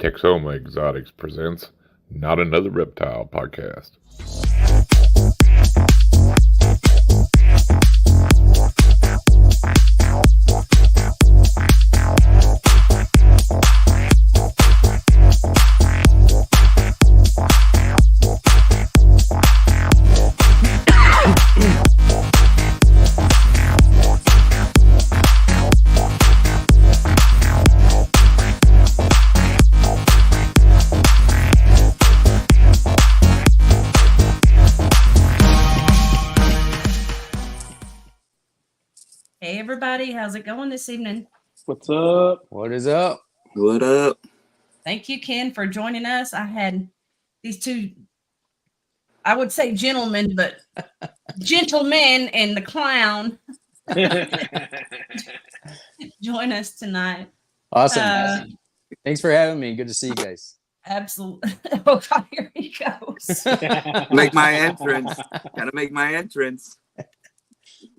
Texoma Exotics presents Not Another Reptile podcast. Hey everybody, how's it going this evening? What's up? What is up? What up? Thank you, Ken, for joining us. I had these two, I would say gentlemen, but gentlemen and the clown join us tonight. Awesome. Thanks for having me. Good to see you guys. Absolutely. Oh, God, here he goes. Make my entrance. Gotta make my entrance.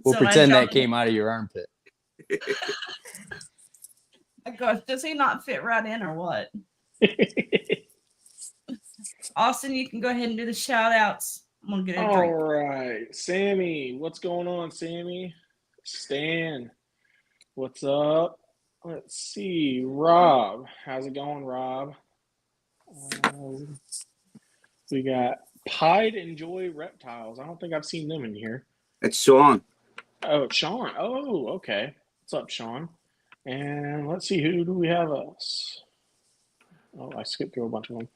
We'll So pretend I that came out of your armpit. Gosh, does he not fit right in or what? Austin, you can go ahead and do the shout outs. I'm gonna get a drink. All right. Sammy, what's going on, Sammy? Stan, what's up? Let's see. Rob, how's it going, Rob? We got Pied Enjoy Reptiles. I don't think I've seen them in here. It's Sean. Oh, Sean. Oh, okay. What's up, Sean? And let's see, who do we have us? Oh, I skipped through a bunch of them.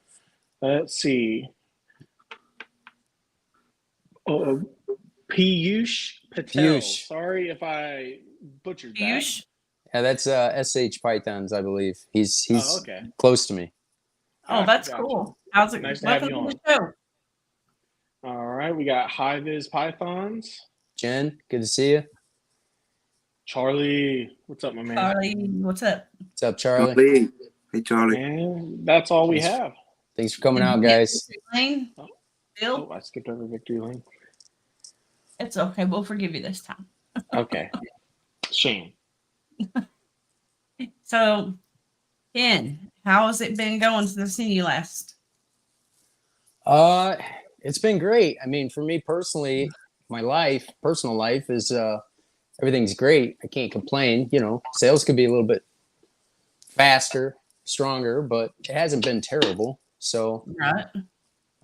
Let's see. Oh, Piyush Patel. Piyush. Sorry if I butchered that. Piyush? Yeah, that's SH Pythons, I believe. He's Oh, okay. close to me. Oh, that's Gotcha. cool. How's it? Nice to have Welcome you to the show. All right, we got High Viz Pythons. Jen, good to see you. Charlie, what's up, my man? Charlie, what's up? What's up, Charlie? Charlie. Hey, Charlie. And that's all we have. Thanks for coming out, guys. Lane? Bill? Oh, I skipped over Victory Lane. It's okay. We'll forgive you this time. Okay. Shame. So, Ken, how has it been going since I've seen you last? It's been great. I mean, for me personally, my personal life is everything's great. I can't complain. You know, sales could be a little bit faster, stronger, but it hasn't been terrible. So, Right.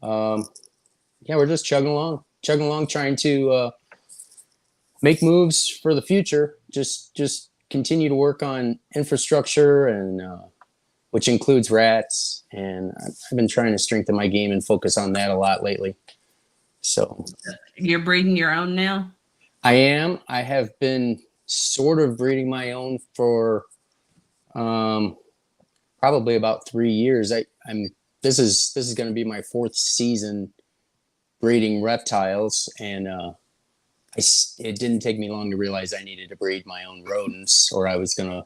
yeah, we're just chugging along, trying to make moves for the future. Just continue to work on infrastructure and which includes rats. And I've been trying to strengthen my game and focus on that a lot lately. So You're breeding your own now? I am. I have been sort of breeding my own for probably about 3 years. This is going to be my 4th season breeding reptiles, and it didn't take me long to realize I needed to breed my own rodents, or I was going to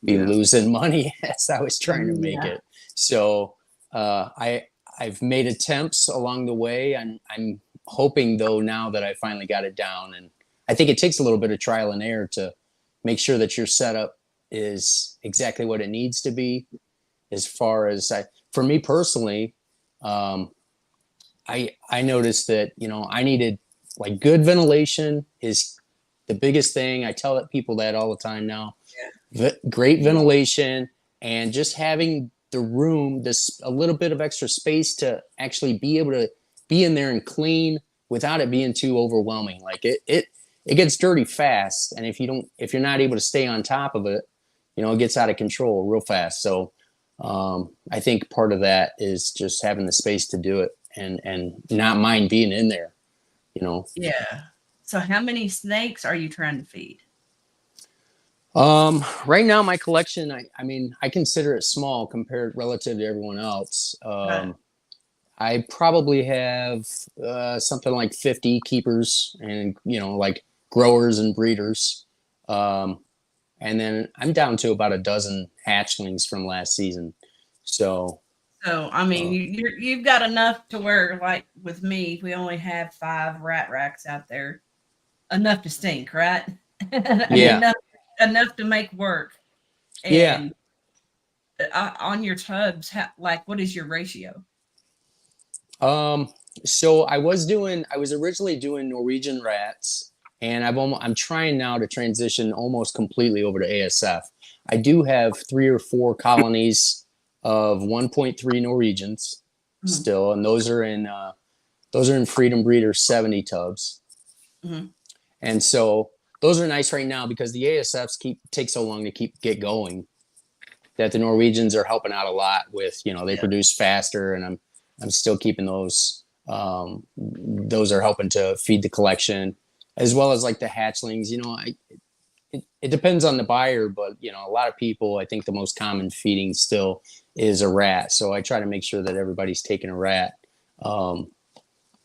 be losing money as I was trying to make it. So I've made attempts along the way, and I'm hoping, though, now that I finally got it down, and I think it takes a little bit of trial and error to make sure that your setup is exactly what it needs to be. As far as for me personally, I noticed that, you know, I needed like good ventilation is the biggest thing. I tell people that all the time now. Great ventilation, and just having the room, a little bit of extra space to actually be able to be in there and clean without it being too overwhelming. Like it gets dirty fast, and if you're not able to stay on top of it, you know, it gets out of control real fast. So I think part of that is just having the space to do it and not mind being in there, you know. Yeah. So how many snakes are you trying to feed? Right now my collection, I mean, I consider it small compared relative to everyone else. I probably have something like 50 keepers and, you know, like growers and breeders. And then I'm down to about a dozen hatchlings from last season. So I mean, you've got enough to where, like with me, we only have 5 rat racks out there. Enough to stink, right? Yeah. enough to make work. And yeah. on your tubs, like what is your ratio? So I was originally doing Norwegian rats, and I'm trying now to transition almost completely over to ASF. I do have 3 or 4 colonies of 1.3 Norwegians still, and those are in Freedom Breeder 70 tubs. And so those are nice right now because the ASFs take so long to get going that the Norwegians are helping out a lot with, they produce faster, and I'm still keeping those. Those are helping to feed the collection, as well as like the hatchlings. It depends on the buyer, but a lot of people, I think the most common feeding still is a rat. So I try to make sure that everybody's taking a rat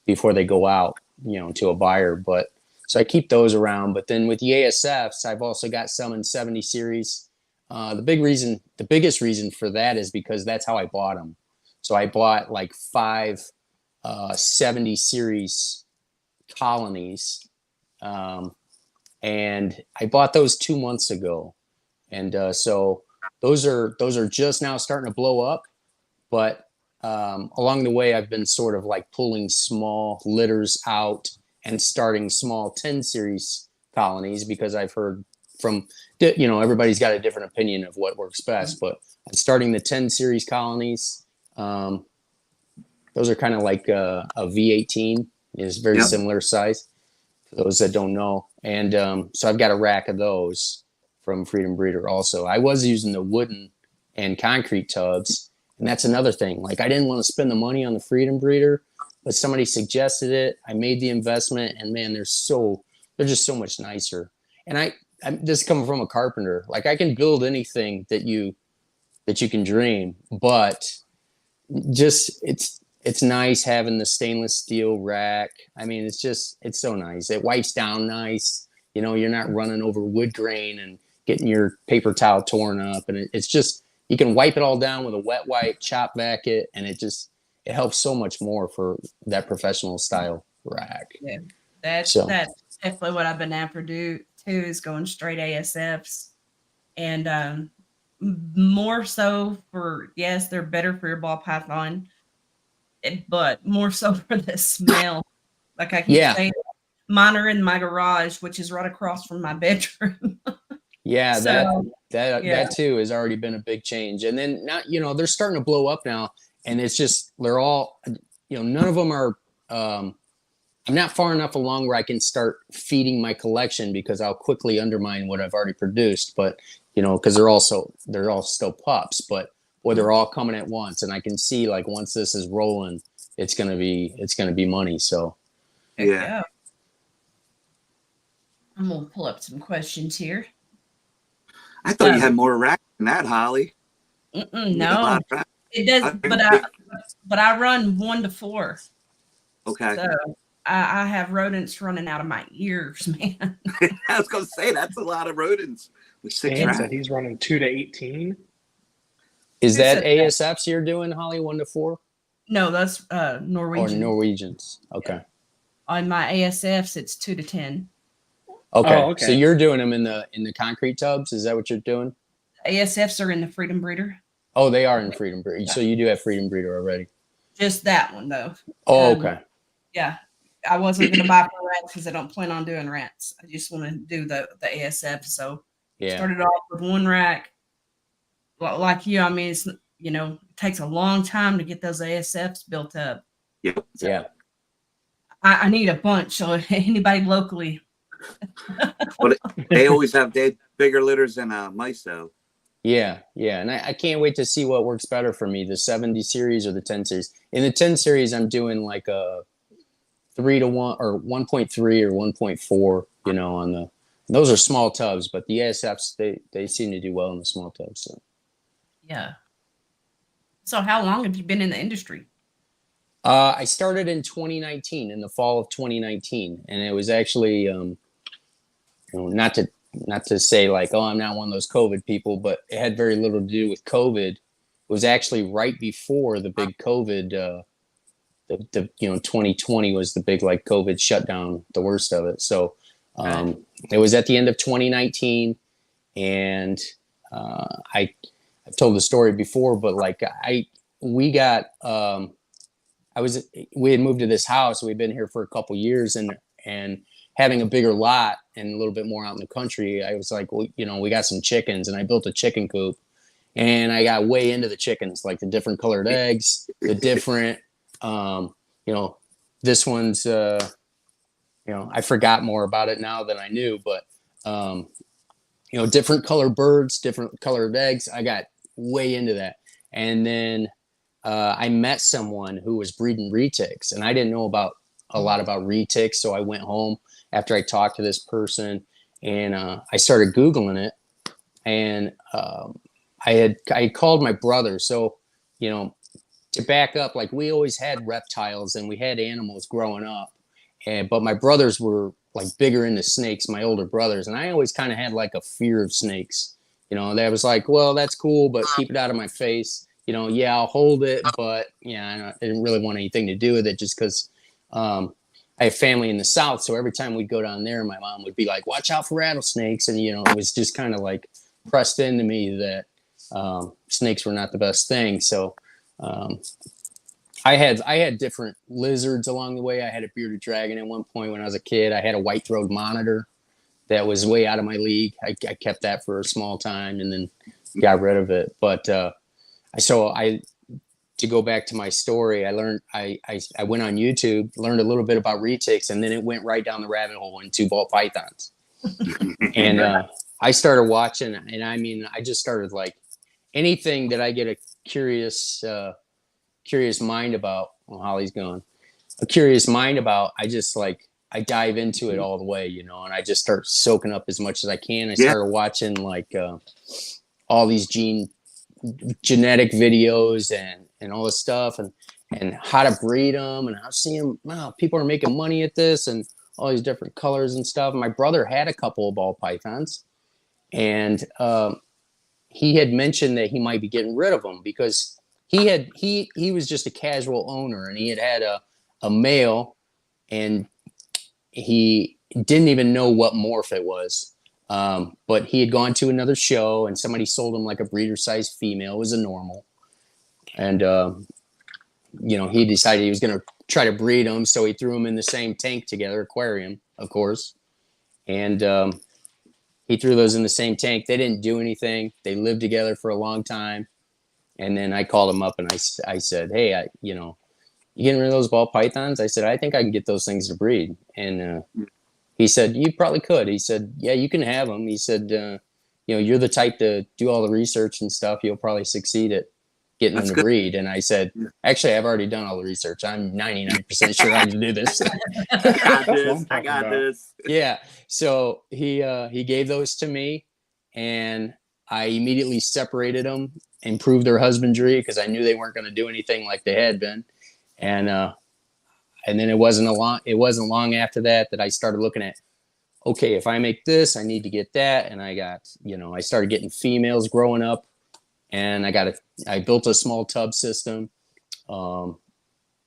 before they go out, to a buyer. But so I keep those around. But then with the ASFs, I've also got some in 70 series. The biggest reason for that is because that's how I bought them. So I bought like 5 70 series colonies, and I bought those 2 months ago, and so those are just now starting to blow up. But along the way, I've been sort of like pulling small litters out and starting small 10 series colonies because I've heard from everybody's got a different opinion of what works best. But I'm starting the 10 series colonies. Those are kind of like a V18, is very similar size for those that don't know. And so I've got a rack of those from Freedom Breeder also. I was using the wooden and concrete tubs, and that's another thing. Like, I didn't want to spend the money on the Freedom Breeder, but somebody suggested it. I made the investment, and man, they're just so much nicer. And I'm just coming from a carpenter. Like, I can build anything that you can dream, but just it's nice having the stainless steel rack. I mean, it's so nice. It wipes down nice. You're not running over wood grain and getting your paper towel torn up. And it's just, you can wipe it all down with a wet wipe, chop back it, and it helps so much more for that professional style rack. Yeah, that's definitely what I've been after too, is going straight ASFs. And more so they're better for your ball python, but more so for the smell. Like I keep saying, mine are in my garage, which is right across from my bedroom. Yeah, so, that too has already been a big change. And then now, they're starting to blow up now, and it's just, they're all, none of them are, I'm not far enough along where I can start feeding my collection because I'll quickly undermine what I've already produced. But, because they're all still pups, but boy, they're all coming at once. And I can see, like, once this is rolling, it's going to be money. So, yeah. I'm going to pull up some questions here. I thought you had more racks than that, Holly. No, it does. But I run 1 to 4. Okay. So I have rodents running out of my ears, man. I was going to say, that's a lot of rodents with 6 Dan racks. said he's running 2 to 18. Is that ASFs you're doing, Holly? 1 to 4? No, that's Norwegian. Or Norwegians. Okay. Yeah. On my ASFs, it's 2 to 10. Okay. Oh, okay. So you're doing them in the concrete tubs? Is that what you're doing? ASFs are in the Freedom Breeder. Oh, they are in Freedom Breeder. Yeah. So you do have Freedom Breeder already. Just that one though. Oh, okay. Yeah. I wasn't going to buy for rats because I don't plan on doing rats. I just want to do the ASF. So started off with 1 rack. Like you, I mean, it's, it takes a long time to get those ASFs built up. Yep. So yeah. I need a bunch. So anybody locally. But they always have bigger litters than mice, though. Yeah. And I can't wait to see what works better for me, the 70 series or the 10 series. In the 10 series, I'm doing like a 3 to 1 or 1.3 or 1.4, on the, those are small tubs, but the ASFs, they seem to do well in the small tubs. So. Yeah. So how long have you been in the industry? I started in 2019, in the fall of 2019, and it was actually, not to say like, oh, I'm not one of those COVID people, but it had very little to do with COVID. It was actually right before the big COVID, 2020 was the big like COVID shutdown, the worst of it. So it was at the end of 2019, and I I've told the story before, but like we got, we had moved to this house. We've been here for a couple years, and having a bigger lot and a little bit more out in the country, I was like, well, you know, we got some chickens, and I built a chicken coop, and I got way into the chickens, like the different colored eggs, the different, you know, this one's, you know, I forgot more about it now than I knew, but, you know, different colored birds, different colored eggs. I got way into that. And then I met someone who was breeding retics, and I didn't know a lot about retics. So I went home after I talked to this person, and I started Googling it, and I called my brother. So, you know, to back up, like we always had reptiles and we had animals growing up, but my brothers were like bigger into snakes, my older brothers, and I always kind of had like a fear of snakes. You know, that was like, well, that's cool, but keep it out of my face. You know, yeah, I'll hold it, but yeah, I didn't really want anything to do with it, just because I have family in the South. So every time we'd go down there, my mom would be like, watch out for rattlesnakes. And, you know, it was just kind of like pressed into me that snakes were not the best thing. So I had different lizards along the way. I had a bearded dragon at one point when I was a kid. I had a white-throated monitor that was way out of my league. I kept that for a small time and then got rid of it. But to go back to my story, I learned I went on YouTube, learned a little bit about retics, and then it went right down the rabbit hole into ball pythons. And I started watching, and I mean, I just started like anything that I get a curious mind about. Well, Holly's gone. A curious mind about. I dive into it all the way, you know, and I just start soaking up as much as I can. I started watching like all these genetic videos and all this stuff, and how to breed them, and I've seen wow, people are making money at this and all these different colors and stuff. And my brother had a couple of ball pythons, and he had mentioned that he might be getting rid of them because he was just a casual owner, and he had a male, and he didn't even know what morph it was. But he had gone to another show, and somebody sold him like a breeder sized female. It was a normal. And, you know, he decided he was going to try to breed them. So he threw them in the same tank together, aquarium, of course. And he threw those in the same tank. They didn't do anything. They lived together for a long time. And then I called him up and I said, hey, you know, you getting rid of those ball pythons? I said, I think I can get those things to breed. And he said, you probably could. He said, yeah, you can have them. He said, you know, you're the type to do all the research and stuff. You'll probably succeed at getting them to breed. And I said, actually, I've already done all the research. I'm 99% sure I can do this. I got this. Yeah. So he gave those to me, and I immediately separated them, improved their husbandry because I knew they weren't going to do anything like they had been. And then it wasn't long after that I started looking at, okay, if I make this, I need to get that. And I started getting females growing up, and I built a small tub system. It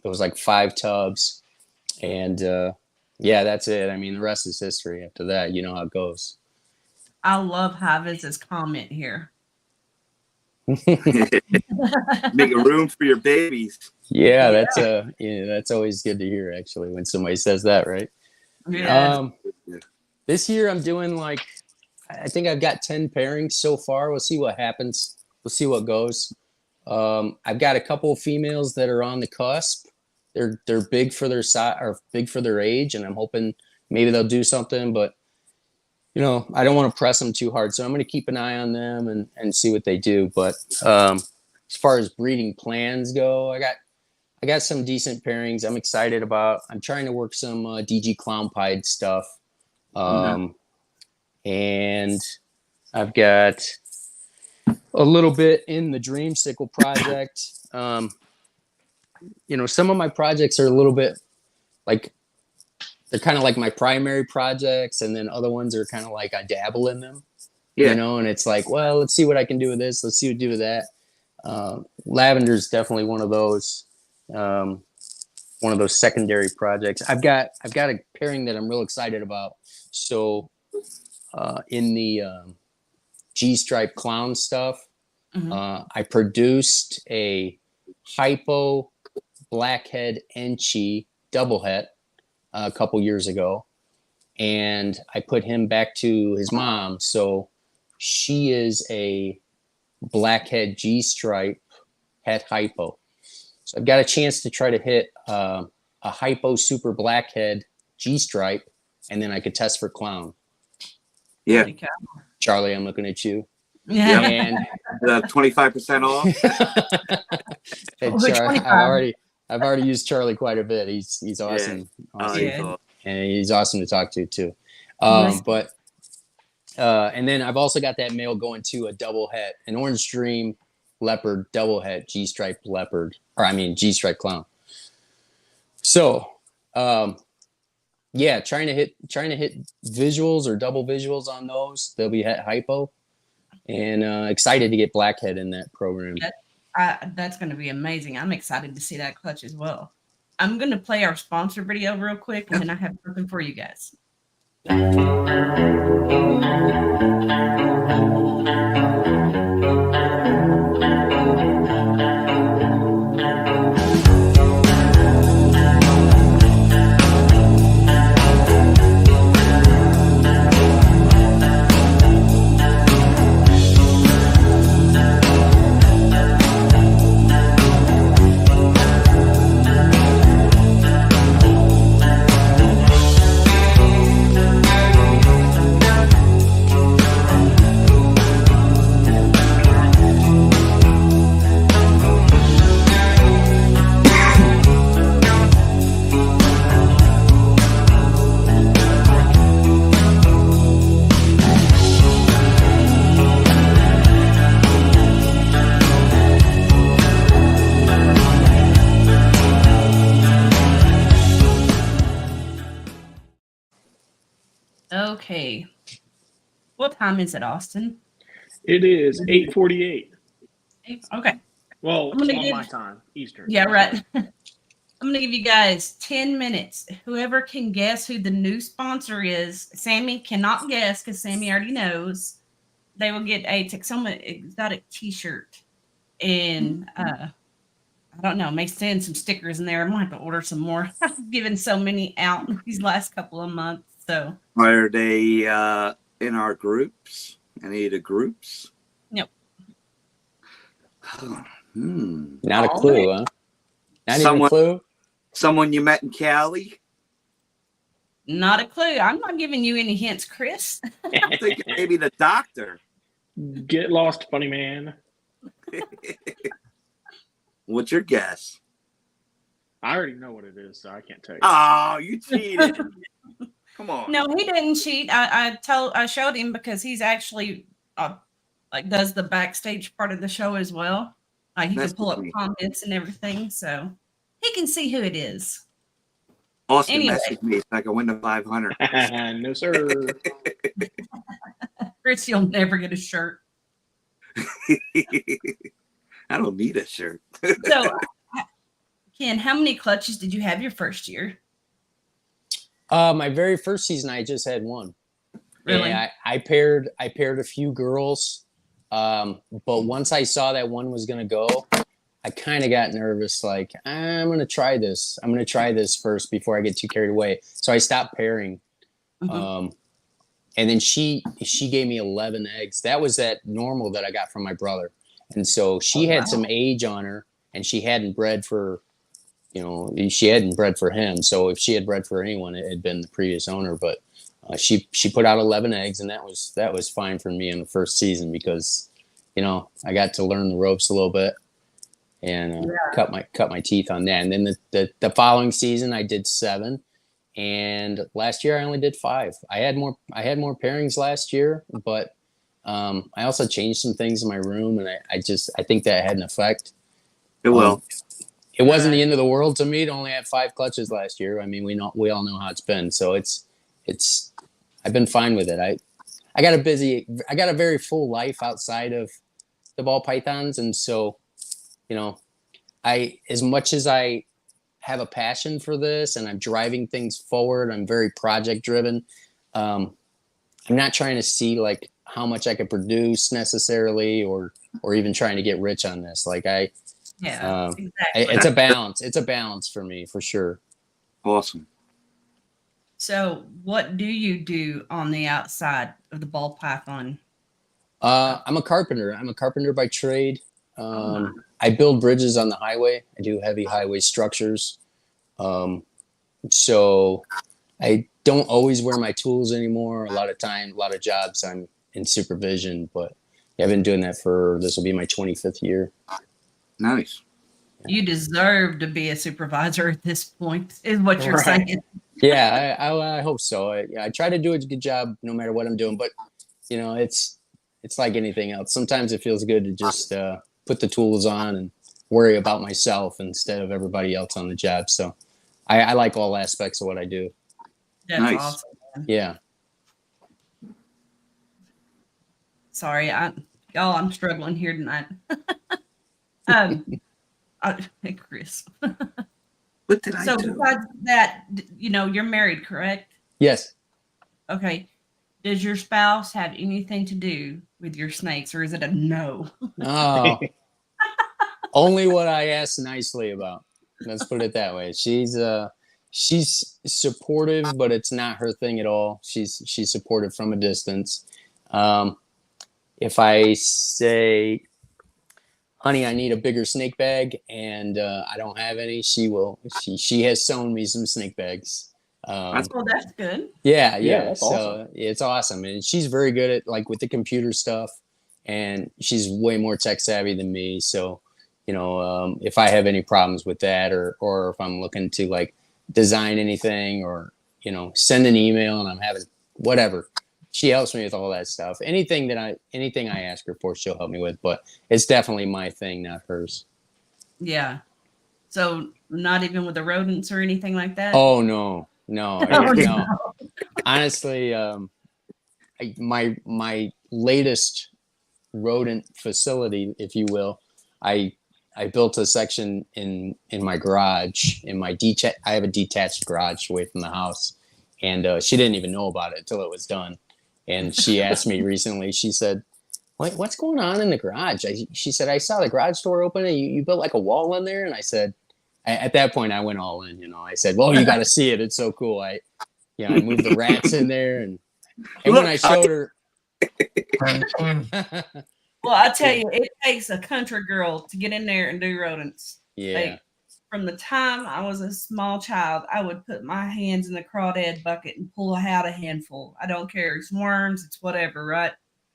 was like 5 tubs, and yeah, that's it. I mean, the rest is history after that. You know how it goes. I love Havis's comment here. Making room for your babies. Yeah, that's always good to hear, actually, when somebody says that, right? Yeah. This year I'm doing I think I've got 10 pairings so far. We'll see what happens. We'll see what goes. I've got a couple of females that are on the cusp. They're big for their size or big for their age, and I'm hoping maybe they'll do something, but you know, I don't want to press them too hard. So I'm going to keep an eye on them and see what they do. But as far as breeding plans go, I got some decent pairings I'm excited about. I'm trying to work some DG Clown Pied stuff. And I've got a little bit in the Dreamsicle project. You know, some of my projects are a little bit like, they're kind of like my primary projects, and then other ones are kind of like I dabble in them, you know, and it's like, well, let's see what I can do with this. Let's see what to do with that. Lavender is definitely one of those secondary projects. I've got a pairing that I'm real excited about. So in the G-stripe clown stuff, I produced a hypo blackhead Enchi double het a couple years ago, and I put him back to his mom. So she is a blackhead G stripe het hypo. So I've got a chance to try to hit a hypo super blackhead G stripe, and then I could test for clown. Yeah. Charlie, I'm looking at you. Yeah. And 25% off. And I've already used Charlie quite a bit. He's awesome. Oh, Awesome. he's awesome. And he's awesome to talk to too. Nice. But and then I've also got that male going to a double het, an Orange Dream Leopard double het G stripe leopard, G stripe clown. So yeah, trying to hit visuals or double visuals on those. They'll be het hypo, and excited to get blackhead in that program. That's going to be amazing. I'm excited to see that clutch as well. I'm going to play our sponsor video real quick, and then I have something for you guys. Okay. What time is it, Austin? It is 8:48. Okay. Well, I'm gonna on give- my time, Eastern. Yeah, right. I'm going to give you guys 10 minutes. Whoever can guess who the new sponsor is, Sammy cannot guess because Sammy already knows. They will get a Texoma exotic t-shirt. And I don't know, may send some stickers in there. I'm going to have to order some more. I've given so many out these last couple of months. So Are they in our groups? Any of the groups? Nope. Not a clue, huh? Not even a clue? Someone you met in Cali? not a clue. I'm not giving you any hints, Chris. I'm thinking maybe the doctor. Get lost, funny man. What's your guess? I already know what it is, so I can't tell you. Oh, you cheated. Come on. No, he didn't cheat. I showed him because he's actually like does the backstage part of the show as well. He can pull up comments and everything, so he can see who it is. Austin Anyway. messaged me so I can win the 500. No, sir. Chris, you'll never get a shirt. I don't need a shirt. So, Ken, how many clutches did you have your first year? My very first season, I just had one. Really? And I paired a few girls, but once I saw that one was gonna go, I kind of got nervous. Like, I'm gonna try this. I'm gonna try this first before I get too carried away. So I stopped pairing. Mhm. And then she gave me 11 eggs. That was that normal that I got from my brother. And so she had some age on her, and she hadn't bred for, she hadn't bred for him. So if she had bred for anyone, it had been the previous owner. But she put out 11 eggs, and that was fine for me in the first season because, I got to learn the ropes a little bit and cut my teeth on that. And then the following season, I did 7. And last year I only did 5. I had more pairings last year, but I also changed some things in my room, and I think that had an effect. It will. It wasn't the end of the world to me to only have 5 clutches last year. I mean, we all know how it's been. So I've been fine with it. I got a very full life outside of the ball pythons, and so as much as I have a passion for this and I'm driving things forward, I'm very project driven. I'm not trying to see like how much I could produce necessarily, or even trying to get rich on this. Like Yeah, exactly. it's a balance. It's a balance for me, for sure. Awesome. So, what do you do on the outside of the ball python? I'm a carpenter. I'm a carpenter by trade. I build bridges on the highway. I do heavy highway structures. So I don't always wear my tools anymore. A lot of jobs I'm in supervision, but I've been doing that this will be my 25th year. Nice. You deserve to be a supervisor at this point, is what you're saying. Yeah, I hope so. I try to do a good job no matter what I'm doing, but it's like anything else. Sometimes it feels good to just put the tools on and worry about myself instead of everybody else on the job. So I like all aspects of what I do. That's Nice. awesome. Man. Yeah. Sorry, I'm struggling here tonight. Chris. What did I So do? besides that, you're married, correct? Yes. Okay. Does your spouse have anything to do with your snakes, or is it a no? Oh, only what I asked nicely about. Let's put it that way. She's supportive, but it's not her thing at all. She's supportive from a distance. If I say, honey, I need a bigger snake bag, and I don't have any, she has sewn me some snake bags. That's good. Yeah. That's So awesome. it's awesome. And she's very good at with the computer stuff, and she's way more tech savvy than me. So, if I have any problems with that, or if I'm looking to design anything, or, send an email and I'm having whatever, she helps me with all that stuff. Anything I ask her for, she'll help me with, but it's definitely my thing, not hers. Yeah. So not even with the rodents or anything like that? Oh, no. Oh, No. Honestly, my latest rodent facility, if you will, I built a section in my garage, I have a detached garage away from the house, and she didn't even know about it until it was done. And she asked me recently, she said, what's going on in the garage? She said, I saw the garage door open and you built like a wall in there. And I said, at that point I went all in, I said, well, you got to see it. It's so cool. I moved the rats in there, and when I showed her, well, I tell you, it takes a country girl to get in there and do rodents. yeah. From the time I was a small child, I would put my hands in the crawdad bucket and pull out a handful. I don't care. It's worms, it's whatever, right?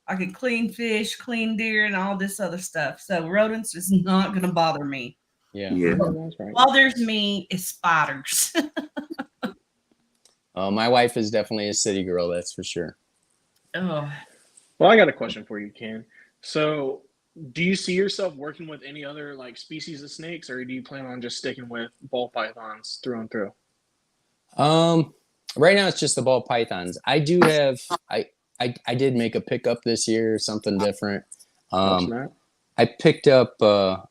I could clean fish, clean deer, and all this other stuff. So rodents is not going to bother me. Yeah. That's right. Bothers me is spiders. My wife is definitely a city girl, that's for sure. Oh, Well, I got a question for you, Ken. So, do you see yourself working with any other species of snakes, or do you plan on just sticking with ball pythons through and through? Right now it's just the ball pythons. I do have I did make a pickup this year, something different. I picked up a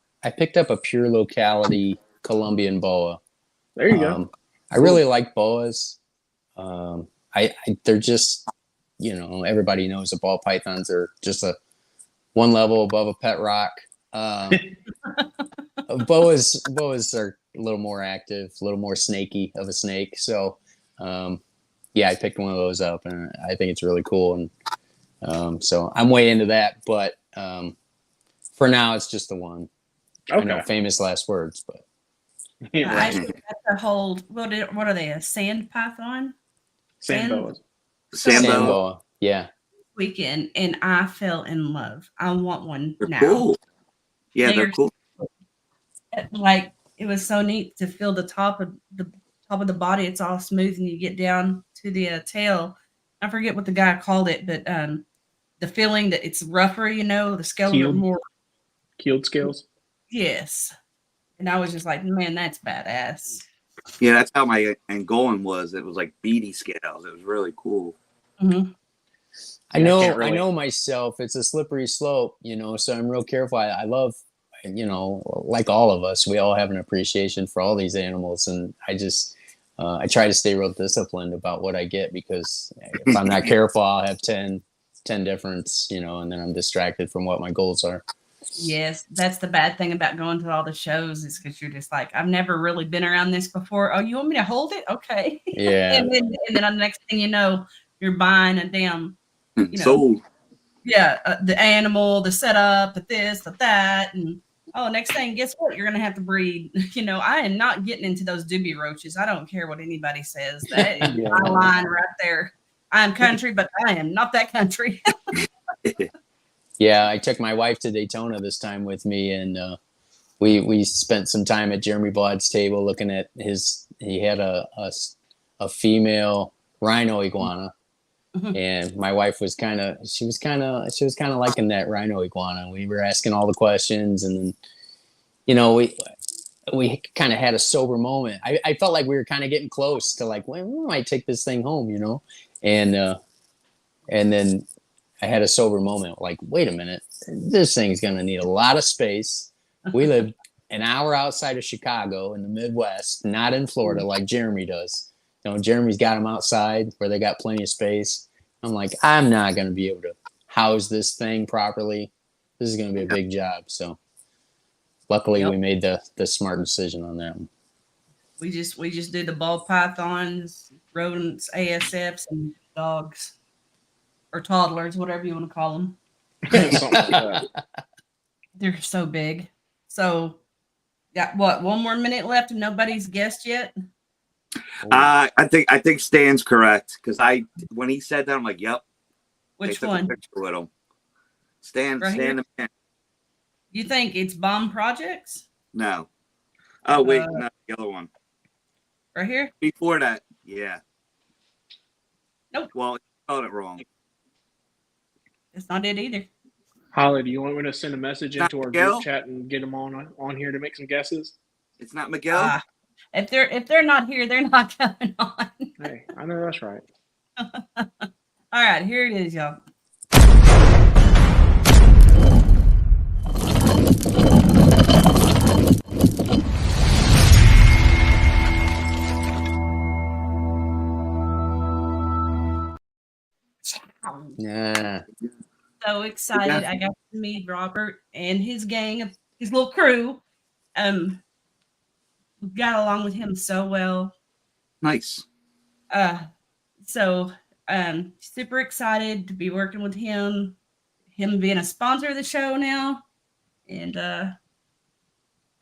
pure locality Colombian boa. There you go. I really like boas. They're just, everybody knows the ball pythons are just one level above a pet rock. Boas are a little more active, a little more snaky of a snake. So, I picked one of those up, and I think it's really cool. And so I'm way into that. But for now, it's just the one. Okay. I know, famous last words, but Yeah, I think that's a whole. What are they? A sand python? sand boas. Sand boa. boa. Yeah. Weekend, and I fell in love. I want one They're now. cool. Yeah, they're cool. It was so neat to feel the top of the body. It's all smooth, and you get down to the tail. I forget what the guy called it, but the feeling that it's rougher. The scales are more Keeled scales. Yes, and I was just like, man, that's badass. Yeah, that's how my Angolan was. It was like beady scales. It was really cool. Mm-hmm. I know myself. It's a slippery slope, so I'm real careful. I love, like all of us, we all have an appreciation for all these animals. And I just, I try to stay real disciplined about what I get, because if I'm not careful, I'll have 10, 10 different, and then I'm distracted from what my goals are. Yes, that's the bad thing about going to all the shows is because you're just like, I've never really been around this before. Oh, you want me to hold it? Okay. Yeah. and then the next thing you know, you're buying a damn, Sold. the animal, the setup, the this, the that, and next thing, guess what? You're gonna have to breed. I am not getting into those doobie roaches. I don't care what anybody says. That is my line right there. I am country, but I am not that country. Yeah, I took my wife to Daytona this time with me, and we spent some time at Jeremy Blaud's table looking at he had a female rhino iguana, and my wife was kind of liking that rhino iguana. We were asking all the questions, and then we kind of had a sober moment. I felt like we were kind of getting close to like, when we might take this thing home, and then I had a sober moment, like, wait a minute, this thing's going to need a lot of space. We live an hour outside of Chicago in the Midwest, not in Florida like Jeremy does. Jeremy's got them outside where they got plenty of space. I'm like, I'm not going to be able to house this thing properly. This is going to be a big job. So luckily we made the smart decision on that one. We just do the ball pythons, rodents, ASFs, and dogs. Or toddlers, whatever you want to call them. Something like that. They're so big. So, got what? 1 more minute left, and nobody's guessed yet. I think Stan's correct because when he said that, I'm like, yep. Which took one? A picture with him. Stan the man. You think it's Bomb Projects? No. Oh wait, no, the other one. Right here? Before that, yeah. Nope. Well, you spelled it wrong. It's not it either. Holly, do you want me to send a message into our Miguel? group chat and get them on here to make some guesses? It's not Miguel. If they're not here, they're not coming on. Hey, I know that's right. All right, here it is, y'all. Yeah. So excited. I got to meet Robert and his gang of his little crew. Got along with him so well. Nice. So super excited to be working with him being a sponsor of the show now. And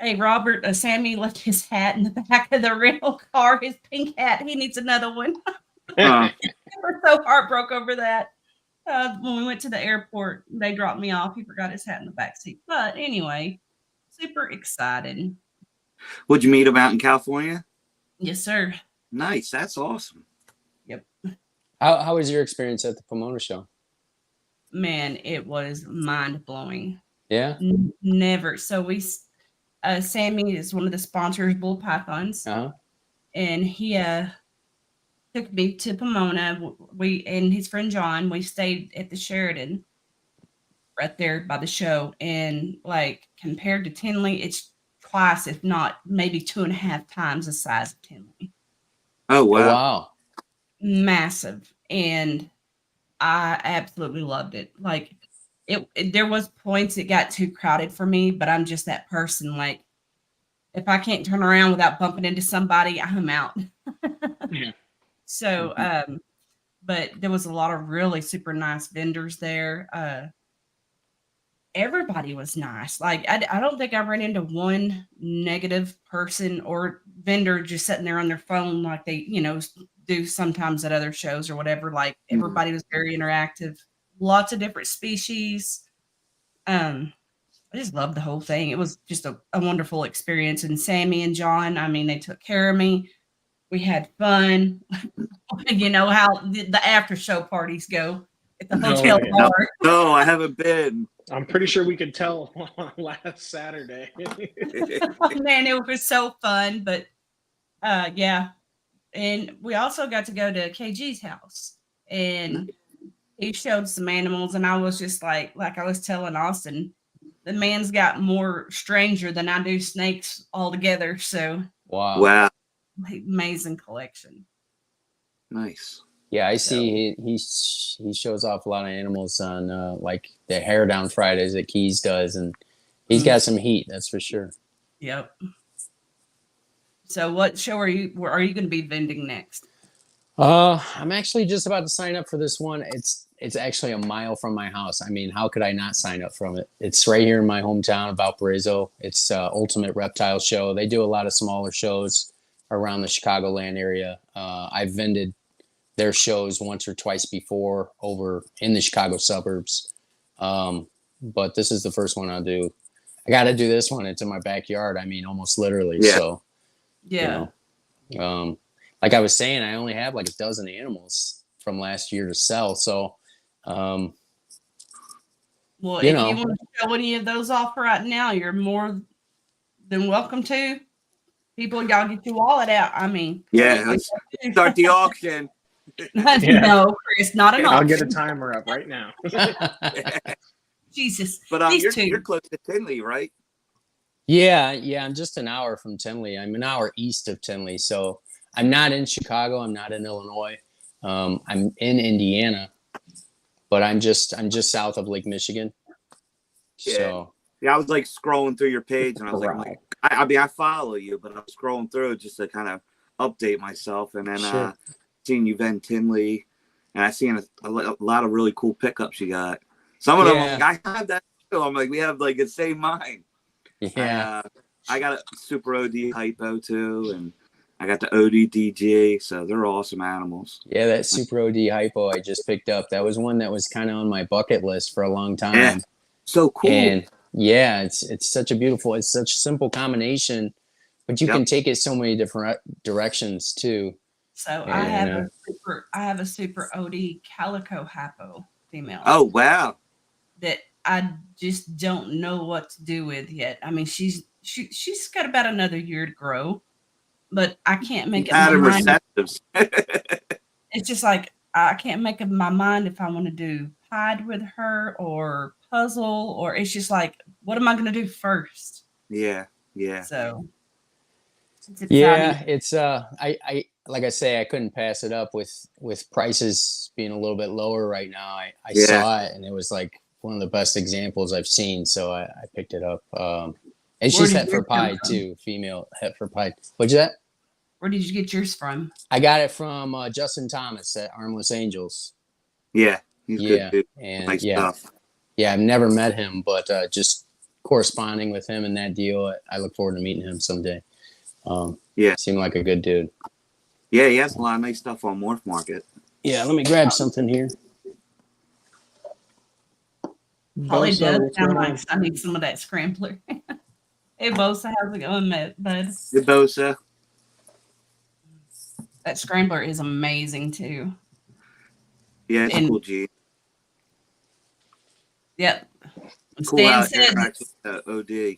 hey, Robert, Sammy left his hat in the back of the rental car, his pink hat. He needs another one. We're so heartbroken over that. When we went to the airport, they dropped me off. He forgot his hat in the back seat. But anyway, super excited. Would you meet him out in California? Yes, sir. Nice. That's awesome. Yep. How was your experience at the Pomona Show? Man, it was mind-blowing. Yeah? Never. So Sammy is one of the sponsors, Bull Pythons. Uh-huh. And he took me to Pomona. We and his friend John, we stayed at the Sheridan right there by the show. And like compared to Tinley, it's twice, if not maybe 2.5 times the size of Tinley. Oh wow. Wow. Massive. And I absolutely loved it. Like there was points it got too crowded for me, but I'm just that person. Like if I can't turn around without bumping into somebody, I'm out. Yeah. So, but there was a lot of really super nice vendors there. Everybody was nice. Like, I don't think I ran into one negative person or vendor just sitting there on their phone like they, do sometimes at other shows or whatever. Like, everybody was very interactive. Lots of different species. I just loved the whole thing. It was just a wonderful experience. And Sammy and John, I mean, they took care of me. We had fun. You know how the after show parties go at the hotel bar. No, I haven't been. I'm pretty sure we could tell last Saturday. Oh, man, it was so fun. But yeah. And we also got to go to KG's house. And he showed some animals. And I was just like I was telling Austin, the man's got more stranger than I do snakes altogether. So Wow. amazing collection. Nice. Yeah, I see. He shows off a lot of animals on like the Hair Down Fridays that Keys does, and he's got some heat. That's for sure. Yep. So, what show are you going to be vending next? I'm actually just about to sign up for this one. It's actually a mile from my house. I mean, how could I not sign up from it? It's right here in my hometown of Valparaiso. It's Ultimate Reptile Show. They do a lot of smaller shows around the Chicagoland area. I've vended their shows once or twice before over in the Chicago suburbs. But this is the first one I'll do. I got to do this one. It's in my backyard. I mean, almost literally. Yeah. So, Yeah. you know, like I was saying, I only have like a dozen animals from last year to sell. So, Well, you if know. you want to show any of those off right now, you're more than welcome to. People, y'all get your wallet out. I mean, Yeah, let's start the auction. No, Chris, not an I'll option. get a timer up right now. Jesus. But These two. you're close to Tinley, right? Yeah. I'm just an hour from Tinley. I'm an hour east of Tinley. So I'm not in Chicago. I'm not in Illinois. I'm in Indiana, but I'm just south of Lake Michigan. Yeah. So Yeah, I was like scrolling through your page, and I was like, I mean, I follow you, but I'm scrolling through just to kind of update myself, and then Sure. seeing you vend Tinley, and I seen a lot of really cool pickups you got. Some of them, I'm like, I have that too. I'm like, we have like the same mind. yeah. I got a Super OD Hypo too, and I got the OD DG, so they're awesome animals. Yeah, that Super OD Hypo I just picked up. That was one that was kind of on my bucket list for a long time. Yeah. So cool. And yeah, it's such a simple combination, but you can take it so many different directions too. So And, I have a super OD calico hypo female. Oh wow. That I just don't know what to do with yet. I mean, she's got about another year to grow, but I can't make it my Out of mind. receptives. It's just like I can't make up my mind if I want to do pied with her or puzzle, or it's just like, what am I going to do first? Yeah. So it's exciting. yeah, it's I like I say, I couldn't pass it up with prices being a little bit lower right now. I saw it and it was like one of the best examples I've seen, so I picked it up. And she's het for pied too, female het for pied. What'd you that? Where did you get yours from? I got it from Justin Thomas at Armless Angels. Yeah. He's good dude. And Nice stuff. Yeah, I've never met him, but just corresponding with him in that deal, I look forward to meeting him someday. Seemed like a good dude. Yeah, he has a lot of nice stuff on Morph Market. Yeah, let me grab something here. Holly Bosa, does what's sound going like on? I need some of that scrambler. Hey, Bosa, how's it going, bud? Good Bosa. That scrambler is amazing too. Yeah, it's a cool G. Yep. Cool Stan out said, there, OD.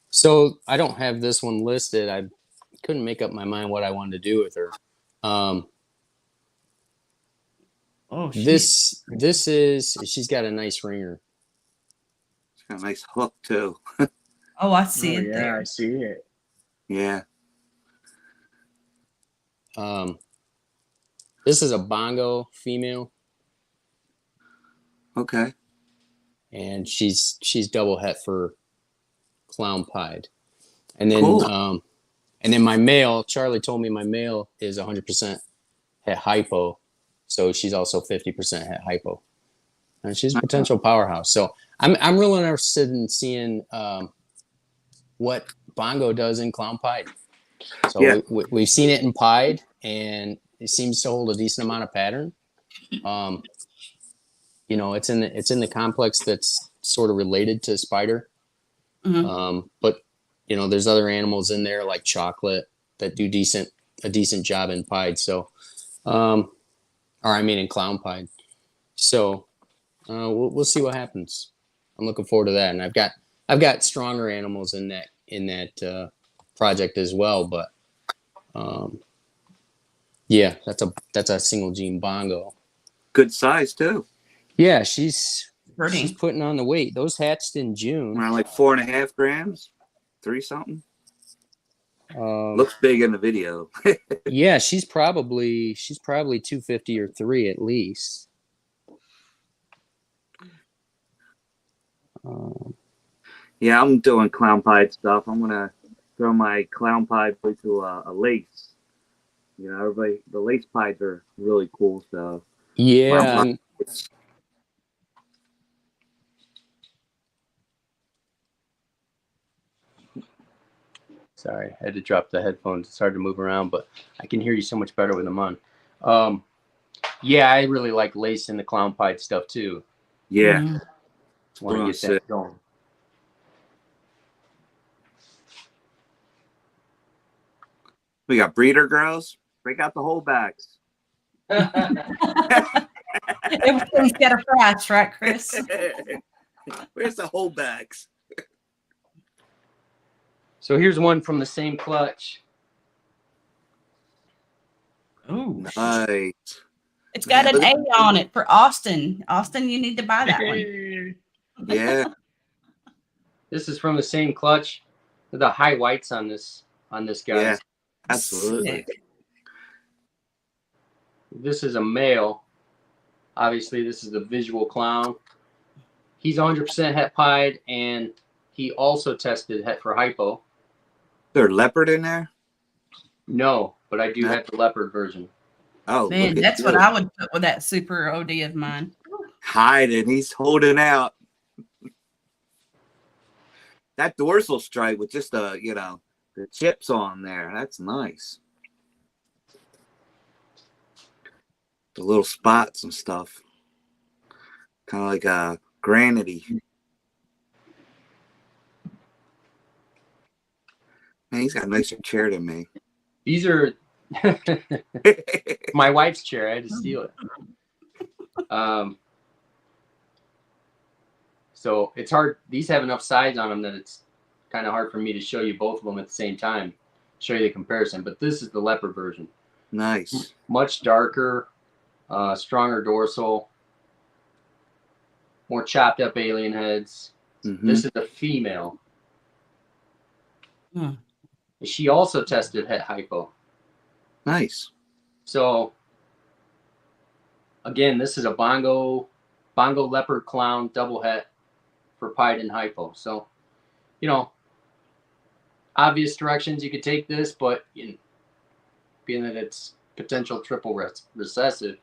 So I don't have this one listed. I couldn't make up my mind what I wanted to do with her. oh, shit. This is, she's got a nice ringer. It's got a nice hook too. Oh, I see it Yeah, there. I see it. Yeah. This is a Bongo female, Okay. and she's double het for clown pied. And then Cool. and then my male, Charlie told me my male is 100% het hypo, so she's also 50% het hypo, and she's a potential powerhouse. So I'm really interested in seeing what Bongo does in clown pied. So Yeah. we've seen it in pied, and it seems to hold a decent amount of pattern. You know, it's in the complex that's sort of related to spider. Mhm. But you know, there's other animals in there like chocolate that do a decent job in pied. So, or I mean in clown pied. So we'll see what happens. I'm looking forward to that, and I've got stronger animals in that project as well. But yeah, that's a single gene Bongo. Good size too. Yeah, she's Pretty. putting on the weight. Those hatched in June. Around like 4.5 grams, 3 something. Looks big in the video. Yeah, she's probably 250 or 3 at least. Yeah, I'm doing clown pied stuff. I'm gonna throw my clown pied into a lace. You know, everybody, the lace pieds are really cool. So Yeah. Sorry, I had to drop the headphones. It's hard to move around, but I can hear you so much better with them on. Yeah, I really like lace and the clown pied stuff too. yeah, Want to get that going. we got breeder girls. Break out the holdbacks. Everything's got a price, right, Chris? Where's the holdbacks? So here's one from the same clutch. Oh, Nice. it's got an A on it for Austin. Austin, you need to buy that one. Yeah. This is from the same clutch. The high whites on this guy. Yeah, absolutely. Sick. This is a male. Obviously, this is the visual clown. He's 100% het pied, and he also tested het for hypo. There leopard in there? No, but I do have the leopard version. Oh, Man, that's what I would put with that super OD of mine. Hiding. He's holding out. That dorsal stripe with just the chips on there. That's nice. The little spots and stuff. Kind of like a granity. Man, he's got a nicer chair than me. These are my wife's chair. I had to steal it. So it's hard. These have enough sides on them that it's kind of hard for me to show you both of them at the same time, show you the comparison. But this is the leopard version. Nice. Much darker, stronger dorsal, more chopped up alien heads. This is a female. She also tested het hypo. Nice. So again, this is a Bongo leopard clown double het for pied and hypo. So, obvious directions you could take this, but being that it's potential triple recessive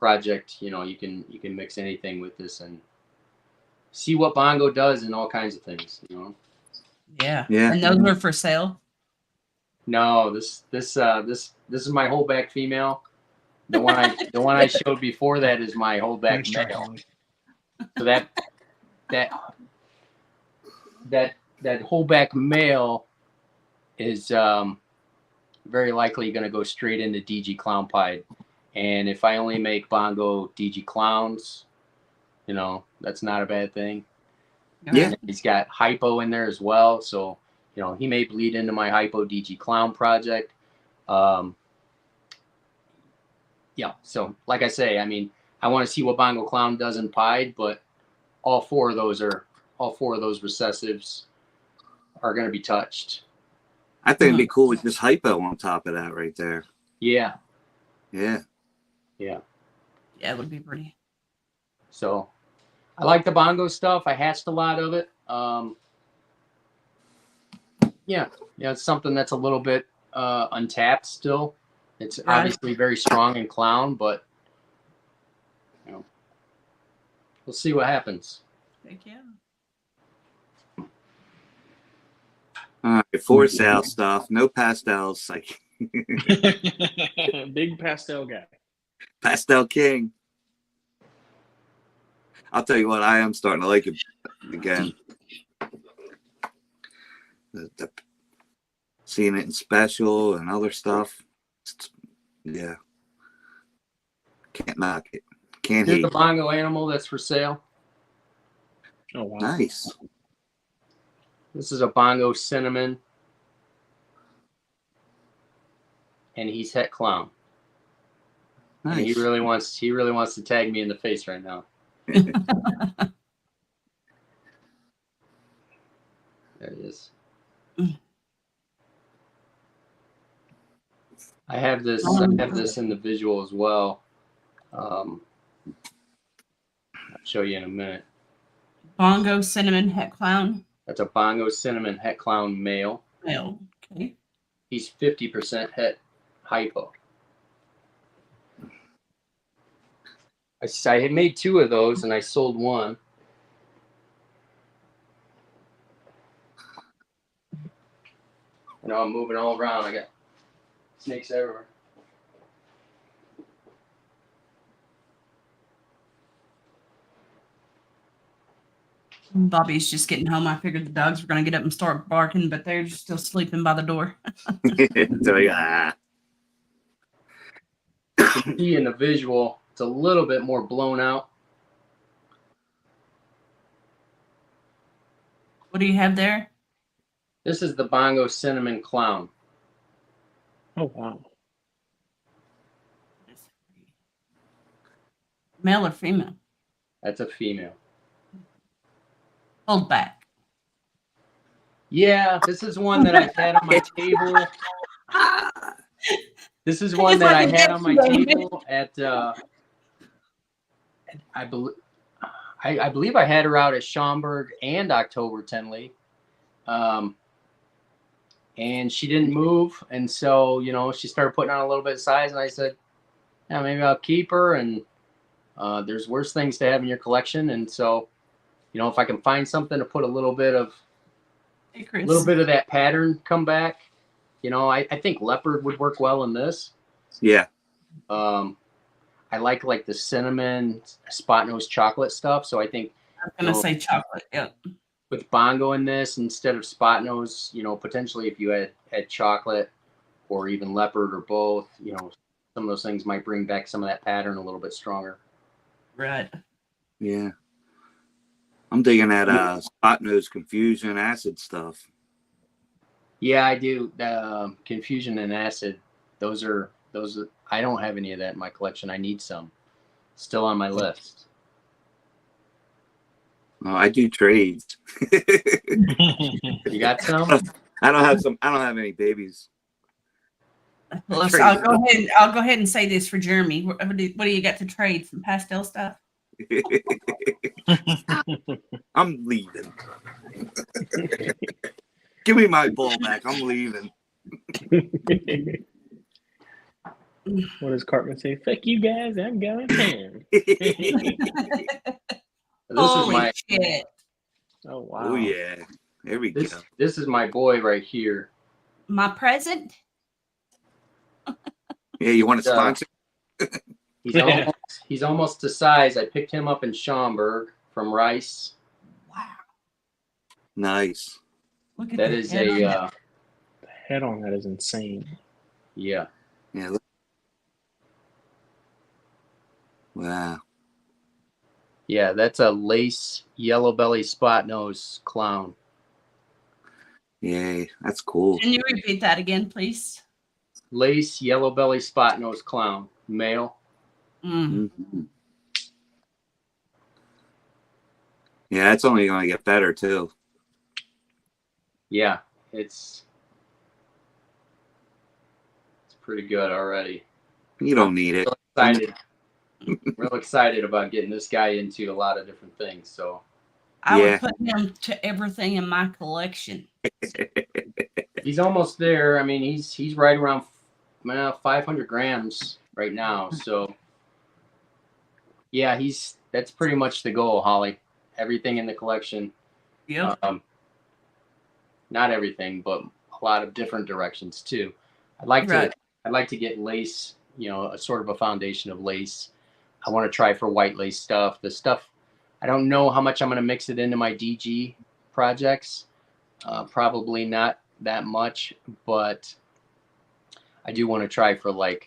project, you can mix anything with this and see what Bongo does in all kinds of things. Yeah. Yeah. And those are for sale. No, this is my holdback female. The one I showed before that is my holdback male. So that holdback male is very likely going to go straight into DG clown pied. And if I only make Bongo DG clowns, that's not a bad thing. Yeah. And he's got hypo in there as well, so he may bleed into my hypo DG clown project. So like I say, I want to see what Bongo clown does in pied, but all four of those recessives are going to be touched. I think it'd be cool with just hypo on top of that right there. Yeah. Yeah. Yeah, it would be pretty. So I like the Bongo stuff. I hatched a lot of it. It's something that's a little bit untapped still. It's obviously very strong in clown, but we'll see what happens. Heck yeah. All right, for sale stuff. No pastels. Like Big pastel guy. Pastel King. I'll tell you what, I am starting to like it again. Seeing it in special and other stuff. Yeah. Can't knock it. Can't Here's hate the it. Bongo animal that's for sale. Oh wow. Nice. This is a Bongo cinnamon. And he's het clown. Nice. And he really wants to tag me in the face right now. There it is. I have this in the visual as well. I'll show you in a minute. Bongo cinnamon het clown. That's a Bongo cinnamon het clown male. Male. Okay. He's 50% het hypo. I had made 2 of those and I sold one. You know, I'm moving all around. I got snakes everywhere. Bobby's just getting home. I figured the dogs were going to get up and start barking, but they're just still sleeping by the door. So, yeah. See in the visual, it's a little bit more blown out. What do you have there? This is the Bongo cinnamon clown. Oh, wow. Male or female? That's a female. Hold back. Yeah, this is one that I've had on my table. This is one that I had on my table at I believe I had her out at Schaumburg and October Tenley. And she didn't move, and so she started putting on a little bit of size, and I said, yeah, maybe I'll keep her. And there's worse things to have in your collection, and so if I can find something to put a little bit of that pattern come back, I think leopard would work well in this. Yeah. I like the cinnamon Spotnose chocolate stuff, so I think I'm gonna say chocolate. Yep. With Bongo in this instead of Spotnose, potentially if you had chocolate or even leopard or both, some of those things might bring back some of that pattern a little bit stronger. Right. Yeah. I'm digging that Spotnose confusion acid stuff. Yeah, I do. Confusion and acid. Those are I don't have any of that in my collection. I need some. Still on my list. Oh, I do trades. You got some? I don't have any babies. Well, I'll go ahead and say this for Jeremy. What do you got to trade? Some pastel stuff? I'm leaving. Give me my ball back. I'm leaving. What does Cartman say? Fuck you guys, I'm going home. Holy shit. Oh, wow. Oh, yeah. There we go. This is my boy right here. My present? Yeah, you want to sponsor? He's almost to size. I picked him up in Schaumburg from Rice. Wow. Nice. Look at that. The head on that is insane. Yeah. Yeah. Wow. Yeah, that's a lace yellow belly Spotnose clown. Yay, that's cool. Can you repeat that again, please? Lace yellow belly Spotnose clown, male. Mm-hmm. Yeah, it's only going to get better too. Yeah, it's pretty good already. You don't need it. Real excited about getting this guy into a lot of different things. So I would put him to everything in my collection. He's almost there. I mean, he's right around 500 grams right now. So yeah, that's pretty much the goal, Holly. Everything in the collection. Yeah. Not everything, but a lot of different directions too. I'd like to get lace, a sort of a foundation of lace. I want to try for white lace stuff. The stuff, I don't know how much I'm going to mix it into my DG projects. Probably not that much, but I do want to try for to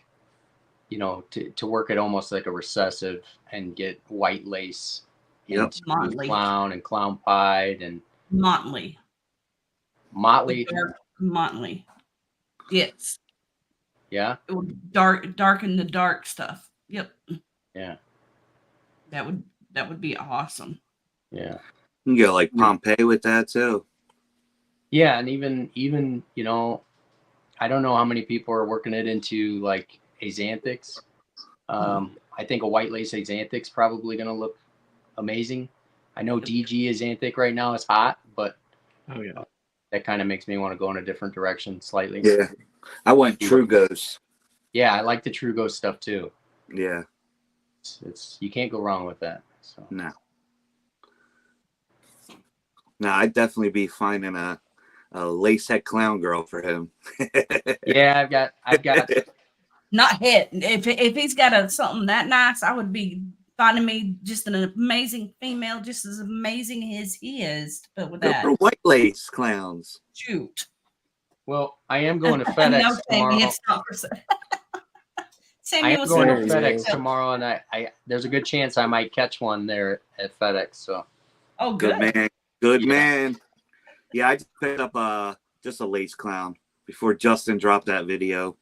work it almost like a recessive and get white lace into clown and clown pied and motley. Motley. Yes. Yeah. It would darken the dark stuff. Yep. Yeah. That would be awesome. Yeah. You can go like Pompeii with that too. Yeah, and even I don't know how many people are working it into like axanthics. I think a white lace axanthic's probably going to look amazing. I know DG axanthic right now is hot, but Oh yeah. that kind of makes me want to go in a different direction slightly. Yeah. I went True Ghost. Yeah, I like the True Ghost stuff too. Yeah. It's you can't go wrong with that. So No. No, I'd definitely be finding a lace-head clown girl for him. yeah, I've got Not hit. If he's got something that nice, I would be finding me just an amazing female, just as amazing as he is. But with Go that, for white lace clowns. shoot. well, I am going to No, FedEx tomorrow. Sammy, it's not for sale. I Sammy am was going to saying- FedEx tomorrow, and I there's a good chance I might catch one there at FedEx. So Oh, Good good. man. Good Yeah. man. Yeah, I just picked up just a lace clown before Justin dropped that video.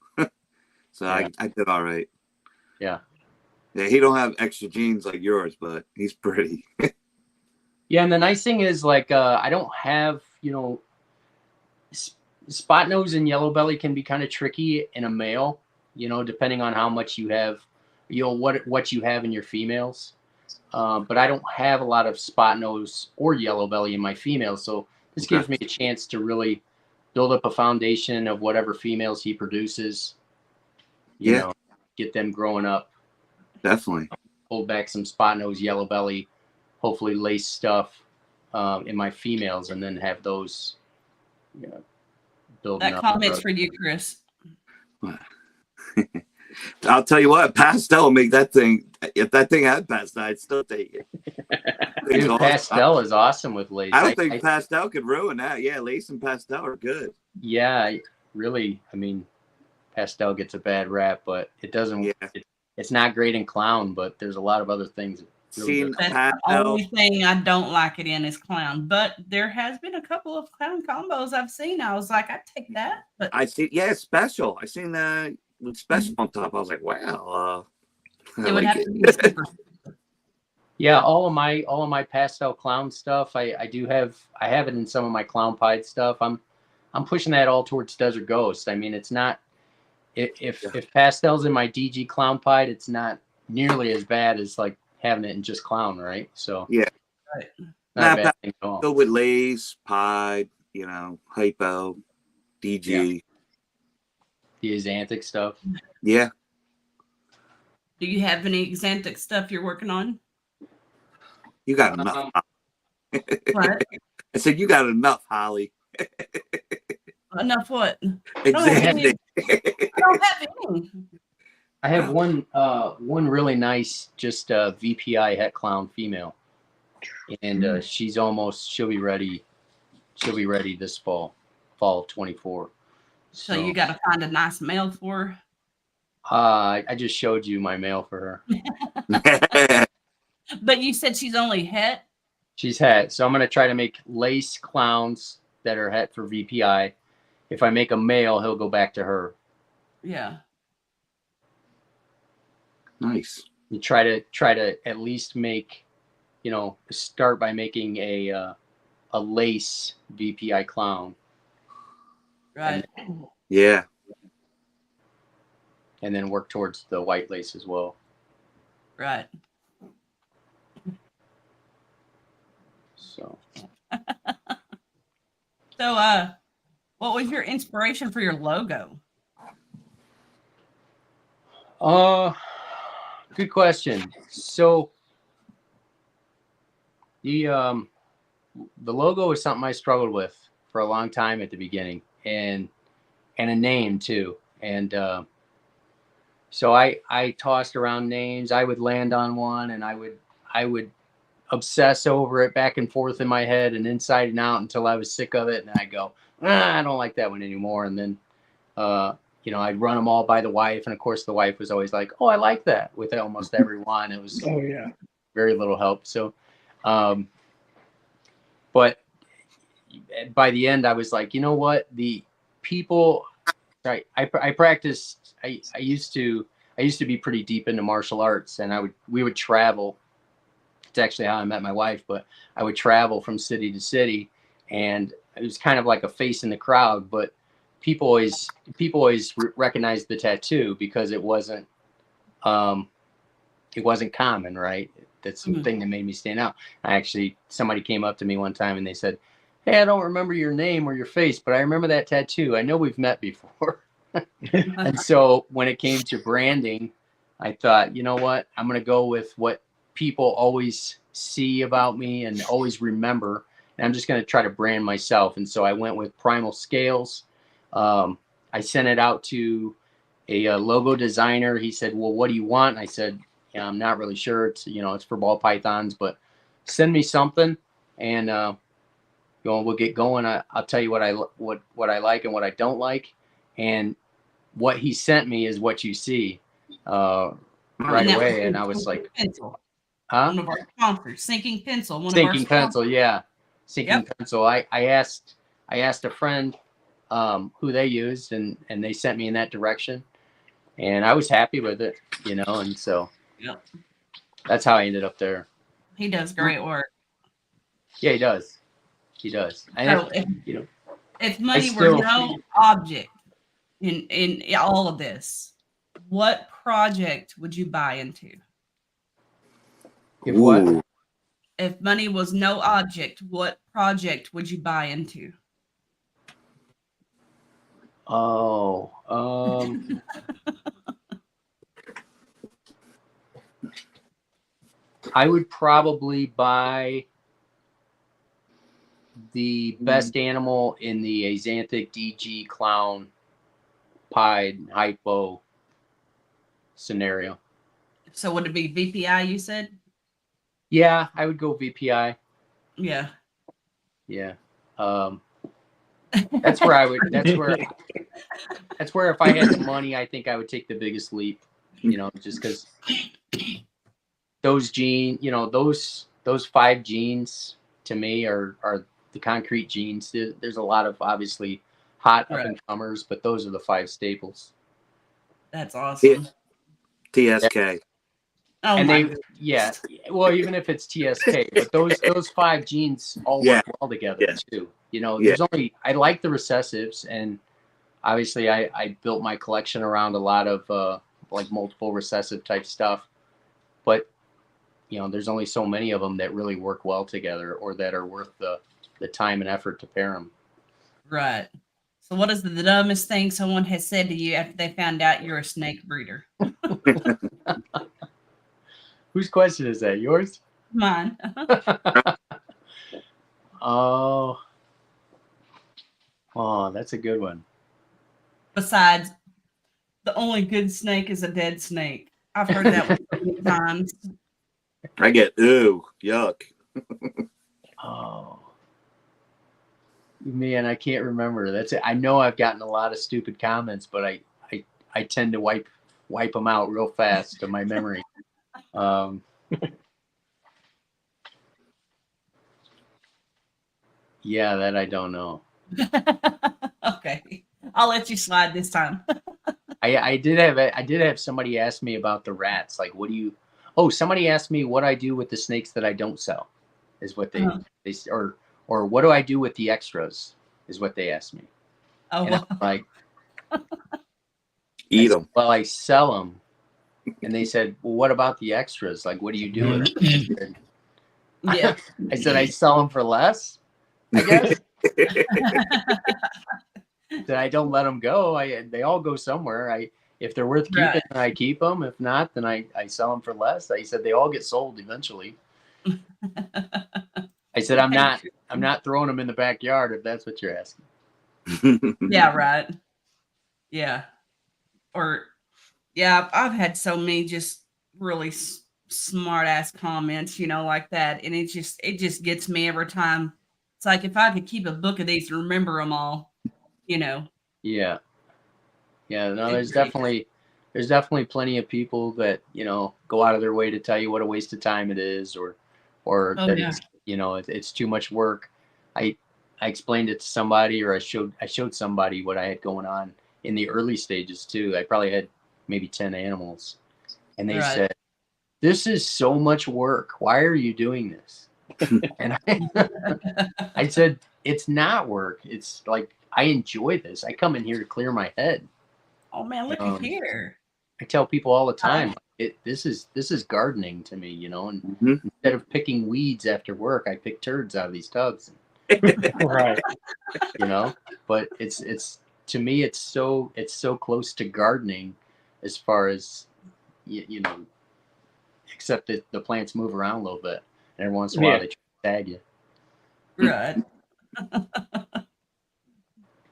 So Yeah. I did all right. yeah. Yeah, he don't have extra jeans like yours, but he's pretty. Yeah, and the nice thing is, like, I don't have, spot nose and yellow belly can be kind of tricky in a male, depending on how much you have, what you have in your females. But I don't have a lot of spot nose or yellow belly in my females, so this gives me a chance to really build up a foundation of whatever females he produces. Get them growing up. Definitely. Hold back some spot nose, yellow belly, hopefully lace stuff in my females, and then have those building That up. comment's for you, Chris. I'll tell you what, pastel make that thing. If that thing had pastel, I'd still take it. Dude, pastel is awesome with lace. I don't think pastel could ruin that. Yeah, lace and pastel are good. Yeah, really. I mean, pastel gets a bad rap, but it doesn't. Yeah. It's not great in clown, but there's a lot of other things. Really Seen good. That's the pastel. only thing I don't like it in is clown. But there has been a couple of clown combos I've seen. I was like, I'd take that. But I see. Yeah, special. I seen that with special on top. I was like, wow. I it would like have it. to be super. Yeah, all of my pastel clown stuff. I have it in some of my clown pied stuff. I'm pushing that all towards Desert Ghost. I mean, it's not if pastel's in my DG clown pied, it's not nearly as bad as like having it in just clown, right? So Yeah. Right. not a bad thing at all. Go with lace, pied, hypo, DG. The axanthic stuff. Yeah. Do you have any Xanthic stuff you're working on? You got enough. What? I said you got enough, Holly. Enough what? Exactly. I don't have any. I have one really nice just VPI het clown female, and she'll be ready this fall of 24. So you got to find a nice male for her. I just showed you my male for her. But you said she's only het. She's het, so I'm gonna try to make lace clowns that are het for VPI. If I make a male, he'll go back to her. Yeah. Nice. You try to at least make, start by making a lace VPI clown, Right. Yeah. and then work towards the white lace as well. Right. So So, what was your inspiration for your logo? good question. So the logo is something I struggled with for a long time at the beginning, and a name too. And so I tossed around names. I would land on one, and I would obsess over it back and forth in my head and inside and out until I was sick of it, and I go, I don't like that one anymore. And then I'd run them all by the wife, and of course the wife was always like, oh, I like that, with almost every one. It was Oh yeah. very little help. So but by the end I was like, you know what, the people, right, I practiced, I used to be pretty deep into martial arts, and we would travel. It's actually how I met my wife, but I would travel from city to city, and it was kind of like a face in the crowd, but people always recognized the tattoo because it wasn't common, right? That's the thing that made me stand out. Somebody came up to me one time and they said, "Hey, I don't remember your name or your face, but I remember that tattoo. I know we've met before." And so when it came to branding, I thought, you know what? I'm going to go with what people always see about me and always remember. And I'm just going to try to brand myself. And so I went with Primal Scales. I sent it out to a logo designer. He said, "Well, what do you want?" And I said, "Yeah, I'm not really sure. It's for ball pythons, but send me something, and we'll get going. I'll tell you what I like and what I don't like." And what he sent me is what you see right away. And I was like, Pencil. huh? One of our sponsors, Sinking Pencil. Sinking Pencil, yeah. Sinking Yep. Pencil. I asked a friend who they used, and they sent me in that direction. And I was happy with it, and so that's how I ended up there. He does great work. Yeah, he does. He does. So if money were no object in all of this, what project would you buy into? If what? Ooh. If money was no object, what project would you buy into? Oh, I would probably buy the best animal in the Axanthic DG Clown Pied Hypo scenario. So would it be VPI, you said? Yeah, I would go VPI. Yeah. Yeah. That's where I would. That's where if I had the money, I think I would take the biggest leap. Just because those genes, those 5 genes to me are the concrete genes. There's a lot of obviously hot up and comers, but those are the 5 staples. That's awesome. TSK. Oh, and my well, even if it's TSK, but those 5 genes all work well together too. There's only, I like the recessives, and obviously I built my collection around a lot of like multiple recessive type stuff, but there's only so many of them that really work well together or that are worth the time and effort to pair them. Right. So what is the dumbest thing someone has said to you after they found out you're a snake breeder? Whose question is that? Yours? Mine. Oh, that's a good one. Besides, the only good snake is a dead snake. I've heard that one so many times. I get yuck. Oh, man, I can't remember. That's it. I know I've gotten a lot of stupid comments, but I tend to wipe them out real fast to my memory. Yeah, that I don't know. Okay, I'll let you slide this time. I did have somebody ask me about the rats. Like, what do you? Oh, somebody asked me what I do with the snakes that I don't sell. Is what they or what do I do with the extras? Is what they asked me. Oh, and I'm like, eat them. Well, I sell them. And they said, "Well, what about the extras? Like, what do you do with them?" yeah. I said, "I sell them for less, I guess." That I don't let them go. They all go somewhere. If they're worth keeping, then I keep them. If not, then I sell them for less. I said they all get sold eventually. I said I'm not throwing them in the backyard if that's what you're asking. Yeah, right. Yeah. Or yeah, I've had so many just really smart ass comments, like that, and it just gets me every time. It's like if I could keep a book of these and remember them all, Yeah. No, there's definitely plenty of people that go out of their way to tell you what a waste of time it is, or it's too much work. I explained it to somebody, or I showed somebody what I had going on in the early stages too. I probably had maybe 10 animals, and they said, "This is so much work. Why are you doing this?" And I said, "It's not work. It's like I enjoy this. I come in here to clear my head. Oh man, look at here. I tell people all the time, this is gardening to me, you know. And Mm-hmm. instead of picking weeds after work, I pick turds out of these tubs. Right. You know, but it's to me it's so close to gardening as far as you know, except that the plants move around a little bit, and every once in a while they try to tag you. Right.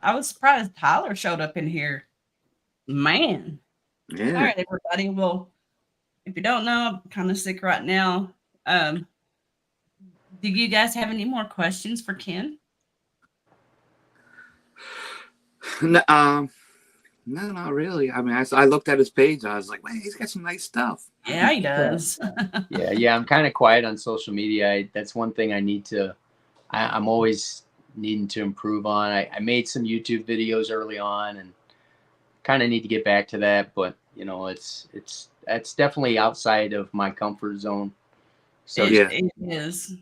I was surprised Tyler showed up in here. Man. Yeah. All right, everybody. Well, if you don't know, I'm kind of sick right now. Do you guys have any more questions for Ken? No, no, not really. I mean, I looked at his page. And I was like, man, he's got some nice stuff. Yeah, he does. Yeah. I'm kind of quiet on social media. That's one thing I need to. I'm always needing to improve on. I made some YouTube videos early on, and kind of need to get back to that. But you know, it's definitely outside of my comfort zone. So Yeah. It is.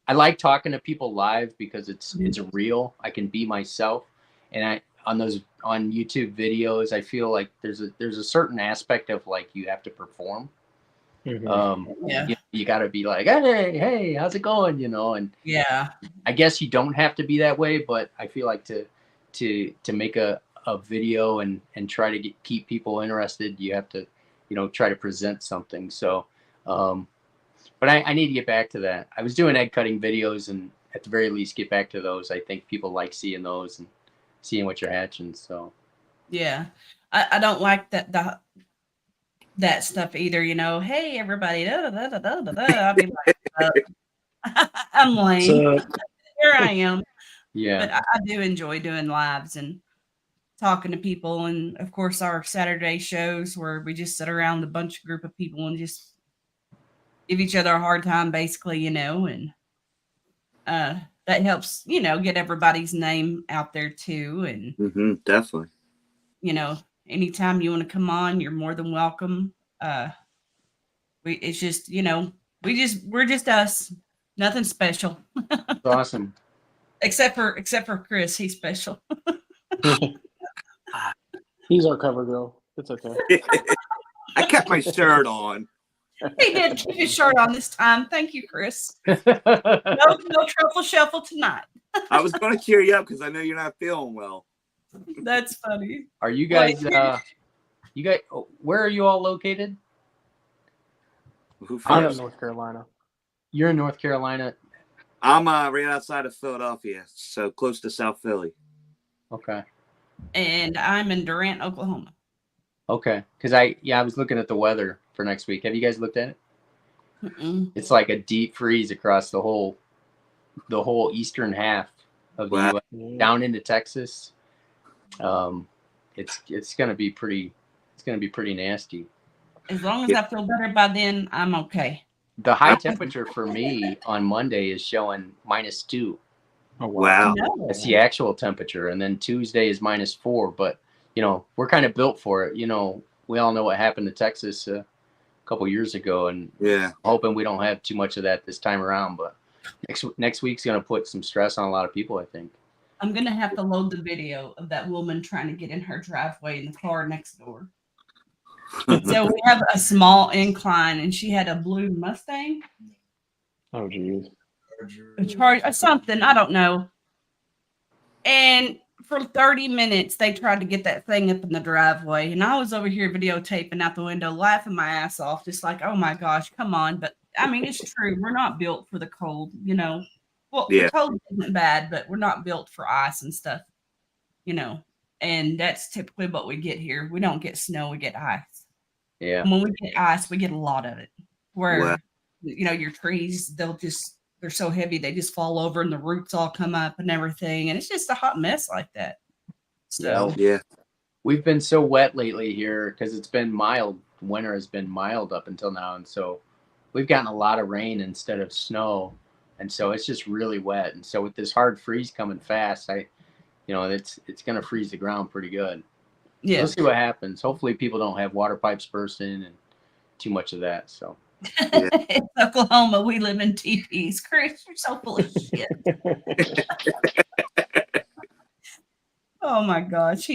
I like talking to people live because it's real. I can be myself, and on YouTube videos, I feel like there's a certain aspect of like you have to perform. Mm-hmm. Yeah. You got to be like, hey, how's it going? You know, and Yeah. I guess you don't have to be that way, but I feel like to make a video and try to keep people interested, you have to, you know, try to present something. So, but I need to get back to that. I was doing egg cutting videos, and at the very least get back to those. I think people like seeing those and seeing what you're hatching. So Yeah. I don't like that stuff either, you know. Hey everybody, da, da, da, da, da, da. I mean, like, I'm lame. So, Here I am. yeah. But I do enjoy doing lives and talking to people, and of course our Saturday shows where we just sit around a bunch of group of people and just give each other a hard time, basically, you know, and that helps, you know, get everybody's name out there too. And Mm-hmm. Definitely. you know, anytime you want to come on, you're more than welcome. It's just, you know, we're just us, nothing special. It's awesome. except for Chris, he's special. he's our cover girl. It's okay. I kept my shirt on. He did keep his shirt on this time. Thank you, Chris. No truffle shuffle tonight. I was going to cheer you up because I know you're not feeling well. That's funny. Are you guys? Where are you all located? Who I'm in first? North Carolina. You're in North Carolina. I'm right outside of Philadelphia, so close to South Philly. Okay. And I'm in Durant, Oklahoma. Okay. Because I was looking at the weather for next week. Have you guys looked at it? Mm-mm. It's like a deep freeze across the whole eastern half of the Wow. U.S. Yeah. down into Texas. It's gonna be pretty nasty. As long as I feel better by then, I'm okay. The high temperature for me on Monday is showing -2. Oh Wow. No. That's the actual temperature, and then Tuesday is -4. But you know, we're kind of built for it. You know, we all know what happened to Texas a couple years ago, and Yeah. hoping we don't have too much of that this time around. But next week's gonna put some stress on a lot of people, I think. I'm gonna have to load the video of that woman trying to get in her driveway in the car next door. So we have a small incline, and she had a blue Mustang, Oh geez. a charge or something, I don't know. And for 30 minutes, they tried to get that thing up in the driveway, and I was over here videotaping out the window, laughing my ass off, just like, oh my gosh, come on. But I mean, it's true. We're not built for the cold, you know. Well, Yeah. the cold isn't bad, but we're not built for ice and stuff, you know. And that's typically what we get here. We don't get snow, we get ice. Yeah. And when we get ice, we get a lot of it. Where, Wow. you know, your trees, they're so heavy, they just fall over and the roots all come up and everything. And it's just a hot mess like that. So, Yeah. We've been so wet lately here because it's been mild. Winter has been mild up until now, and so we've gotten a lot of rain instead of snow, and so it's just really wet. And so with this hard freeze coming fast, it's going to freeze the ground pretty good. yeah. We'll see what happens. Hopefully, people don't have water pipes bursting and too much of that. So It's Oklahoma. We live in teepees. Chris, you're so full of shit. Oh my gosh.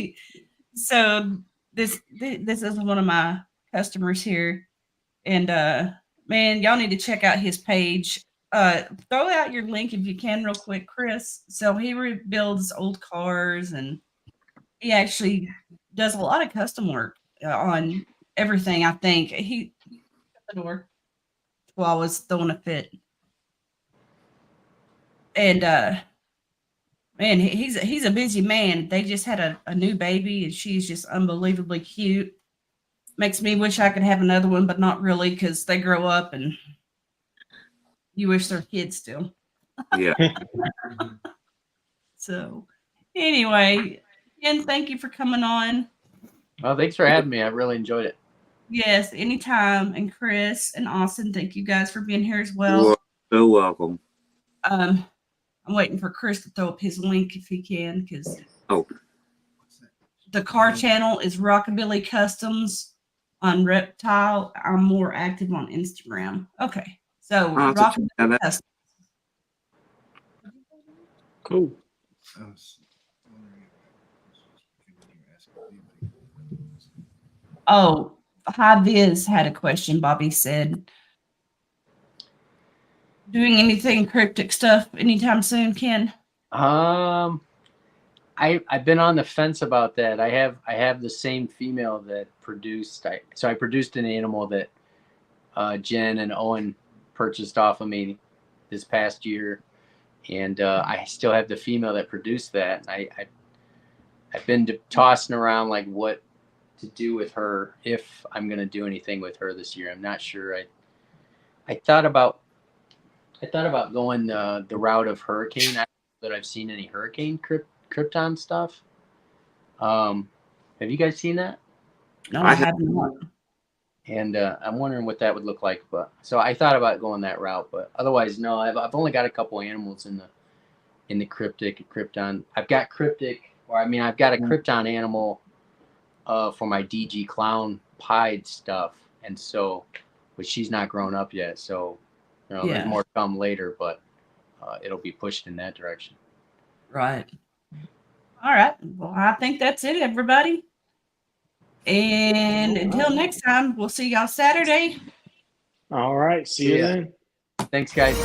So this is one of my customers here. And man, y'all need to check out his page. Throw out your link if you can real quick, Chris. So he rebuilds old cars and he actually does a lot of custom work on everything. I think he shut the door while I was throwing a fit. And man, he's a busy man. They just had a new baby and she's just unbelievably cute. Makes me wish I could have another one, but not really because they grow up and you wish they're kids still. Yeah. So anyway, Ken, thank you for coming on. Well, thanks for having me. I really enjoyed it. Yes, anytime. And Chris and Austin, thank you guys for being here as well. You're so welcome. I'm waiting for Chris to throw up his link if he can, because the car channel is Rockabilly Customs on Reptile. I'm more active on Instagram. Okay, so Rockabilly Customs. Cool. Oh, High Viz had a question. Bobby said, doing anything cryptic stuff anytime soon, Ken? I've been on the fence about that. I have the same female that produced. I produced an animal that Jen and Owen purchased off of me this past year, and I still have the female that produced that. And I've been tossing around like what to do with her, if I'm going to do anything with her this year. I'm not sure. I thought about going the route of hurricane. I don't know that I've seen any hurricane Krypton stuff. Have you guys seen that? No, I have not. And I'm wondering what that would look like. But so I thought about going that route, but otherwise, no. I've only got a couple animals in the cryptic Krypton. I've got I've got a Krypton animal for my DG Clown pied stuff, and so, but she's not grown up yet, so there's more to come later, but it'll be pushed in that direction. Right. All right. Well, I think that's it, everybody. And until next time, we'll see y'all Saturday. All right. See you then. Thanks, guys.